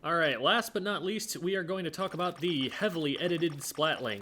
Alright, last but not least, we are going to talk about the heavily edited Splatling.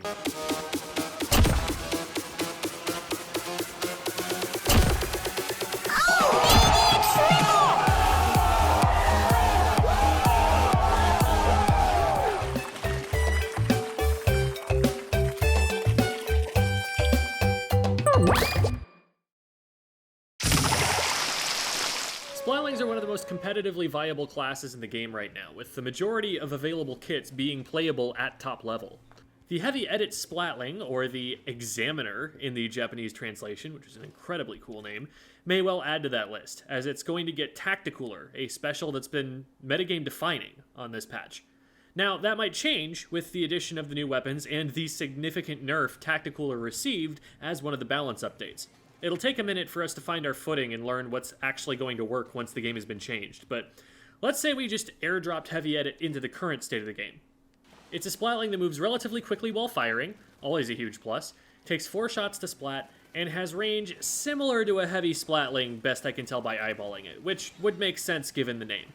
Splatlings are one of the most competitively viable classes in the game right now, with the majority of available kits being playable at top level. The heavy edit Splatling, or the Examiner in the Japanese translation, which is an incredibly cool name, may well add to that list, as it's going to get Tacticooler, a special that's been metagame defining on this patch. Now, that might change with the addition of the new weapons and the significant nerf Tacticooler received as one of the balance updates. It'll take a minute for us to find our footing and learn what's actually going to work once the game has been changed, but let's say we just airdropped Heavy Edit into the current state of the game. It's a Splatling that moves relatively quickly while firing, always a huge plus, takes 4 shots to splat, and has range similar to a Heavy Splatling, best I can tell by eyeballing it, which would make sense given the name.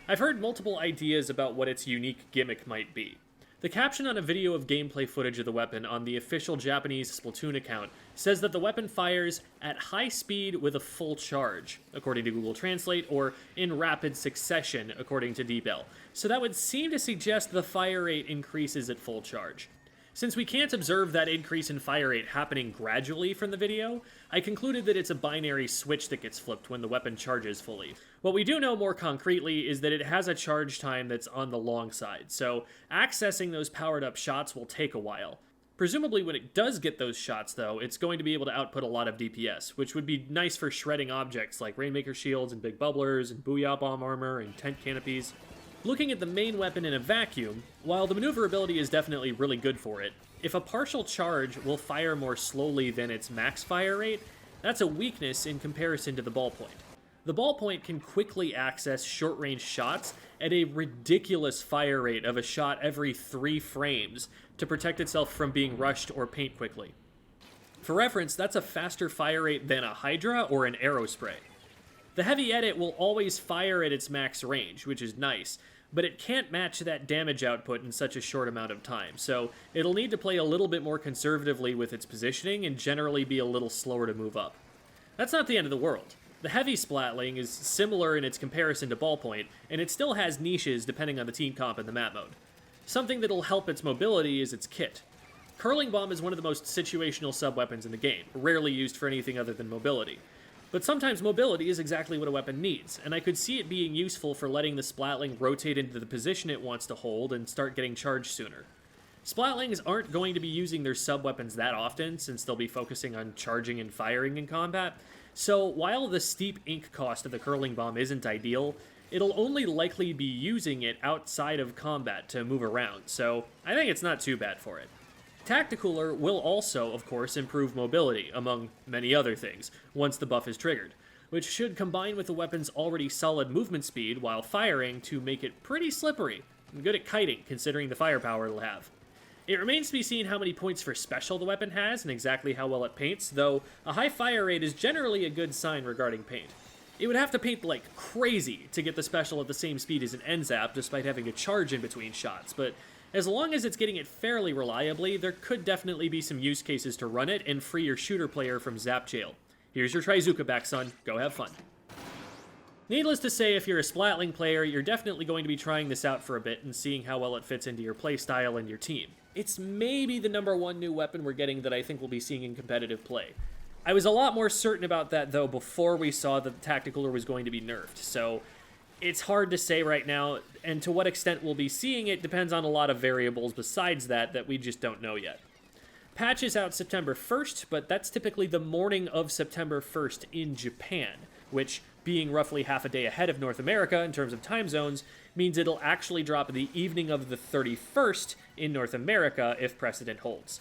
I've heard multiple ideas about what its unique gimmick might be. The caption on a video of gameplay footage of the weapon on the official Japanese Splatoon account says that the weapon fires at high speed with a full charge, according to Google Translate, or in rapid succession, according to DeepL. So that would seem to suggest the fire rate increases at full charge. Since we can't observe that increase in fire rate happening gradually from the video, I concluded that it's a binary switch that gets flipped when the weapon charges fully. What we do know more concretely is that it has a charge time that's on the long side, so accessing those powered up shots will take a while. Presumably when it does get those shots though, it's going to be able to output a lot of DPS, which would be nice for shredding objects like Rainmaker shields and big bubblers and Booyah bomb armor and tent canopies. Looking at the main weapon in a vacuum, while the maneuverability is definitely really good for it, if a partial charge will fire more slowly than its max fire rate, that's a weakness in comparison to the ballpoint. The ballpoint can quickly access short-range shots at a ridiculous fire rate of a shot every 3 frames to protect itself from being rushed or paint quickly. For reference, that's a faster fire rate than a Hydra or an arrow spray. The Heavy Edit will always fire at its max range, which is nice, but it can't match that damage output in such a short amount of time, so it'll need to play a little bit more conservatively with its positioning and generally be a little slower to move up. That's not the end of the world. The Heavy Splatling is similar in its comparison to Ballpoint, and it still has niches depending on the team comp and the map mode. Something that'll help its mobility is its kit. Curling Bomb is one of the most situational sub-weapons in the game, rarely used for anything other than mobility. But sometimes mobility is exactly what a weapon needs, and I could see it being useful for letting the Splatling rotate into the position it wants to hold and start getting charged sooner. Splatlings aren't going to be using their sub-weapons that often, since they'll be focusing on charging and firing in combat, so while the steep ink cost of the Curling Bomb isn't ideal, it'll only likely be using it outside of combat to move around, so I think it's not too bad for it. Tacticooler will also, of course, improve mobility, among many other things, once the buff is triggered, which should combine with the weapon's already solid movement speed while firing to make it pretty slippery, and good at kiting, considering the firepower it'll have. It remains to be seen how many points for special the weapon has and exactly how well it paints, though a high fire rate is generally a good sign regarding paint. It would have to paint like crazy to get the special at the same speed as an N-Zap, despite having to charge in between shots, but as long as it's getting it fairly reliably, there could definitely be some use cases to run it and free your shooter player from Zap jail. Here's your Trizuka back, son. Go have fun. Needless to say, if you're a Splatling player, you're definitely going to be trying this out for a bit and seeing how well it fits into your playstyle and your team. It's maybe the #1 new weapon we're getting that I think we'll be seeing in competitive play. I was a lot more certain about that, though, before we saw that the Tacticooler was going to be nerfed, so it's hard to say right now, and to what extent we'll be seeing it depends on a lot of variables besides that we just don't know yet. Patch is out September 1st, but that's typically the morning of September 1st in Japan, which, being roughly half a day ahead of North America in terms of time zones, means it'll actually drop the evening of the 31st in North America if precedent holds.